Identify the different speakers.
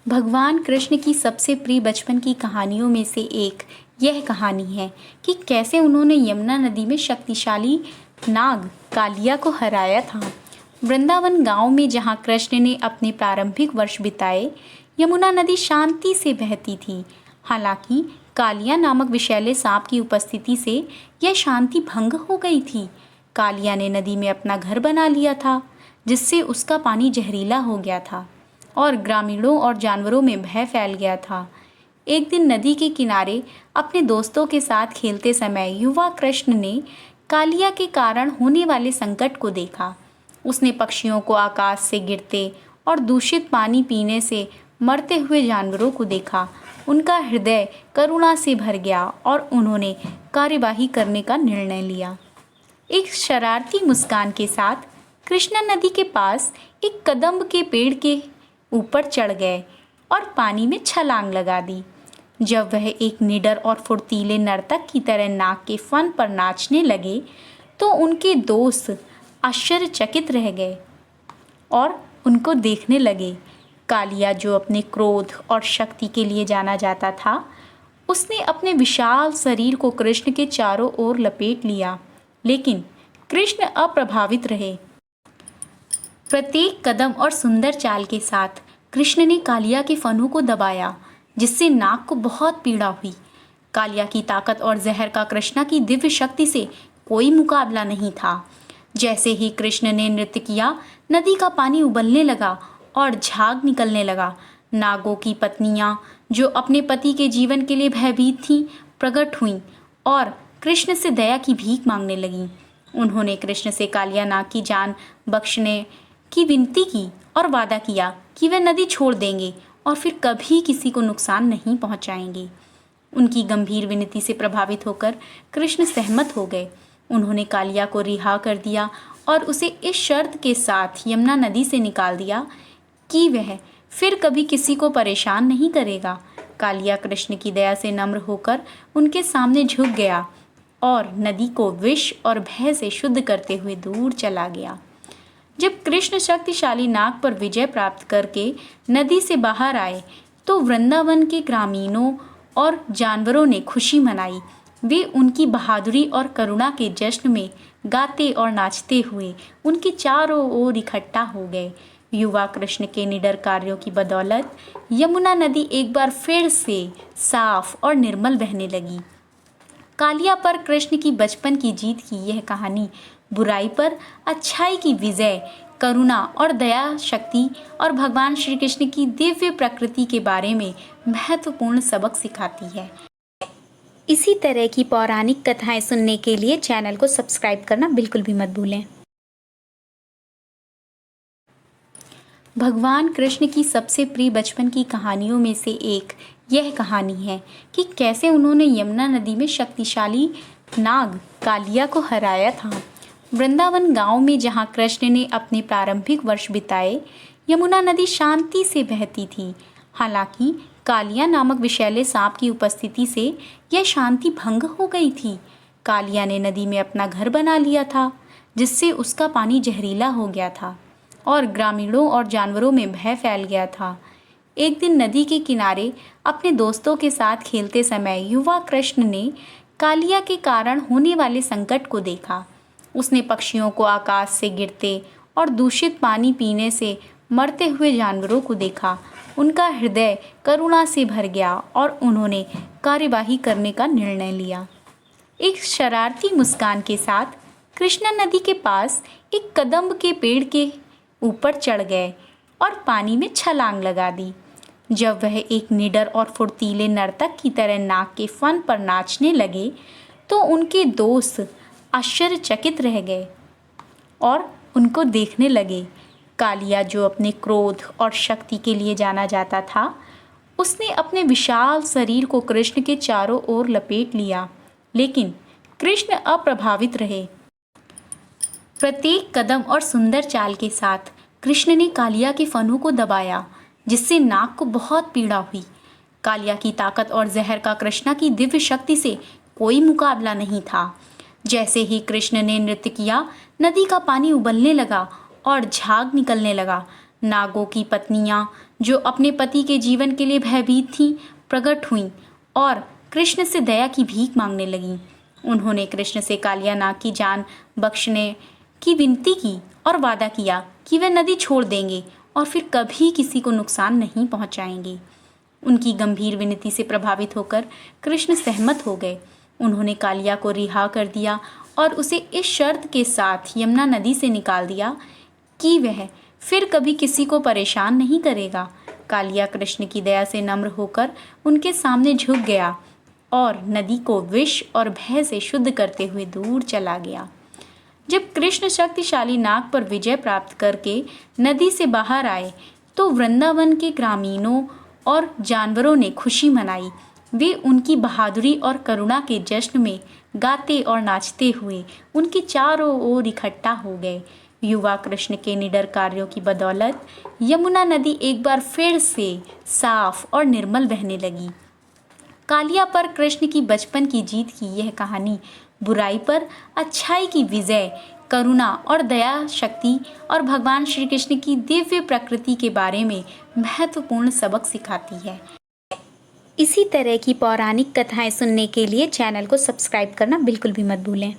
Speaker 1: भगवान कृष्ण की सबसे प्रिय बचपन की कहानियों में से एक यह कहानी है कि कैसे उन्होंने यमुना नदी में शक्तिशाली नाग कालिया को हराया था। वृंदावन गांव में जहां कृष्ण ने अपने प्रारंभिक वर्ष बिताए, यमुना नदी शांति से बहती थी। हालांकि कालिया नामक विषैले सांप की उपस्थिति से यह शांति भंग हो गई थी। कालिया ने नदी में अपना घर बना लिया था, जिससे उसका पानी जहरीला हो गया था और ग्रामीणों और जानवरों में भय फैल गया था। एक दिन नदी के किनारे अपने दोस्तों के साथ खेलते समय युवा कृष्ण ने कालिया के कारण होने वाले संकट को देखा। उसने पक्षियों को आकाश से गिरते और दूषित पानी पीने से मरते हुए जानवरों को देखा। उनका हृदय करुणा से भर गया और उन्होंने कार्यवाही करने का निर्णय लिया। एक शरारती मुस्कान के साथ कृष्णा नदी के पास एक कदम्ब के पेड़ के ऊपर चढ़ गए और पानी में छलांग लगा दी। जब वह एक निडर और फुर्तीले नर्तक की तरह नाग के फन पर नाचने लगे, तो उनके दोस्त आश्चर्यचकित रह गए और उनको देखने लगे। कालिया, जो अपने क्रोध और शक्ति के लिए जाना जाता था, उसने अपने विशाल शरीर को कृष्ण के चारों ओर लपेट लिया, लेकिन कृष्ण अप्रभावित रहे। प्रत्येक कदम और सुंदर चाल के साथ कृष्ण ने कालिया के फनों को दबाया, जिससे नाग को बहुत पीड़ा हुई। कालिया की ताकत और जहर का कृष्णा की दिव्य शक्ति से कोई मुकाबला नहीं था। जैसे ही कृष्ण ने नृत्य किया, नदी का पानी उबलने लगा और झाग निकलने लगा। नागों की पत्नियां, जो अपने पति के जीवन के लिए भयभीत थीं, प्रकट हुईं और कृष्ण से दया की भीख मांगने लगीं। उन्होंने कृष्ण से कालिया नाग की जान बख्शने की विनती की और वादा किया कि वे नदी छोड़ देंगे और फिर कभी किसी को नुकसान नहीं पहुंचाएंगे। उनकी गंभीर विनती से प्रभावित होकर कृष्ण सहमत हो गए। उन्होंने कालिया को रिहा कर दिया और उसे इस शर्त के साथ यमुना नदी से निकाल दिया कि वह फिर कभी किसी को परेशान नहीं करेगा। कालिया कृष्ण की दया से नम्र होकर उनके सामने झुक गया और नदी को विष और भय से शुद्ध करते हुए दूर चला गया। जब कृष्ण शक्तिशाली नाग पर विजय प्राप्त करके नदी से बाहर आए, तो वृंदावन के ग्रामीणों और जानवरों ने खुशी मनाई। वे उनकी बहादुरी और करुणा के जश्न में गाते और नाचते हुए उनके चारों ओर इकट्ठा हो गए। युवा कृष्ण के निडर कार्यों की बदौलत यमुना नदी एक बार फिर से साफ और निर्मल बहने लगी। कालिया पर कृष्ण की बचपन की जीत की यह कहानी बुराई पर अच्छाई की विजय, करुणा और दया शक्ति और भगवान श्री कृष्ण की दिव्य प्रकृति के बारे में महत्वपूर्ण सबक सिखाती है। इसी तरह की पौराणिक कथाएं सुनने के लिए चैनल को सब्सक्राइब करना बिल्कुल भी मत भूलें। भगवान कृष्ण की सबसे प्रिय बचपन की कहानियों में से एक यह कहानी है कि कैसे उन्होंने यमुना नदी में शक्तिशाली नाग कालिया को हराया था। वृंदावन गांव में जहां कृष्ण ने अपने प्रारंभिक वर्ष बिताए, यमुना नदी शांति से बहती थी। हालांकि कालिया नामक विषैले सांप की उपस्थिति से यह शांति भंग हो गई थी। कालिया ने नदी में अपना घर बना लिया था, जिससे उसका पानी जहरीला हो गया था और ग्रामीणों और जानवरों में भय फैल गया था। एक दिन नदी के किनारे अपने दोस्तों के साथ खेलते समय युवा कृष्ण ने कालिया के कारण होने वाले संकट को देखा। उसने पक्षियों को आकाश से गिरते और दूषित पानी पीने से मरते हुए जानवरों को देखा। उनका हृदय करुणा से भर गया और उन्होंने कार्यवाही करने का निर्णय लिया। एक शरारती मुस्कान के साथ कृष्णा नदी के पास एक कदम्ब के पेड़ के ऊपर चढ़ गए और पानी में छलांग लगा दी। जब वह एक निडर और फुर्तीले नर्तक की तरह नाग के फन पर नाचने लगे, तो उनके दोस्त आश्चर्यचकित रह गए और उनको देखने लगे। कालिया, जो अपने क्रोध और शक्ति के लिए जाना जाता था, उसने अपने विशाल शरीर को कृष्ण के चारों ओर लपेट लिया, लेकिन कृष्ण अप्रभावित रहे। प्रत्येक कदम और सुंदर चाल के साथ कृष्ण ने कालिया के फनों को दबाया, जिससे नाग को बहुत पीड़ा हुई। कालिया की ताकत और जहर का कृष्णा की दिव्य शक्ति से कोई मुकाबला नहीं था। जैसे ही कृष्ण ने नृत्य किया, नदी का पानी उबलने लगा और झाग निकलने लगा। नागों की पत्नियां जो अपने पति के जीवन के लिए भयभीत थीं, प्रकट हुईं और कृष्ण से दया की भीख मांगने लगीं। उन्होंने कृष्ण से कालिया नाग की जान बख्शने की विनती की और वादा किया कि वे नदी छोड़ देंगे और फिर कभी किसी को नुकसान नहीं पहुंचाएंगे। उनकी गंभीर विनती से प्रभावित होकर कृष्ण सहमत हो गए। उन्होंने कालिया को रिहा कर दिया और उसे इस शर्त के साथ यमुना नदी से निकाल दिया कि वह फिर कभी किसी को परेशान नहीं करेगा। कालिया कृष्ण की दया से नम्र होकर उनके सामने झुक गया और नदी को विष और भय से शुद्ध करते हुए दूर चला गया। जब कृष्ण शक्तिशाली नाग पर विजय प्राप्त करके नदी से बाहर आए तो वृंदावन के ग्रामीणों और जानवरों ने खुशी मनाई। वे उनकी बहादुरी और करुणा के जश्न में गाते और नाचते हुए उनके चारों ओर इकट्ठा हो गए। युवा कृष्ण के निडर कार्यों की बदौलत यमुना नदी एक बार फिर से साफ और निर्मल बहने लगी। कालिया पर कृष्ण की बचपन की जीत की यह कहानी बुराई पर अच्छाई की विजय, करुणा और दया शक्ति और भगवान श्री कृष्ण की दिव्य प्रकृति के बारे में महत्वपूर्ण सबक सिखाती है। इसी तरह की पौराणिक कथाएं सुनने के लिए चैनल को सब्सक्राइब करना बिल्कुल भी मत भूलें।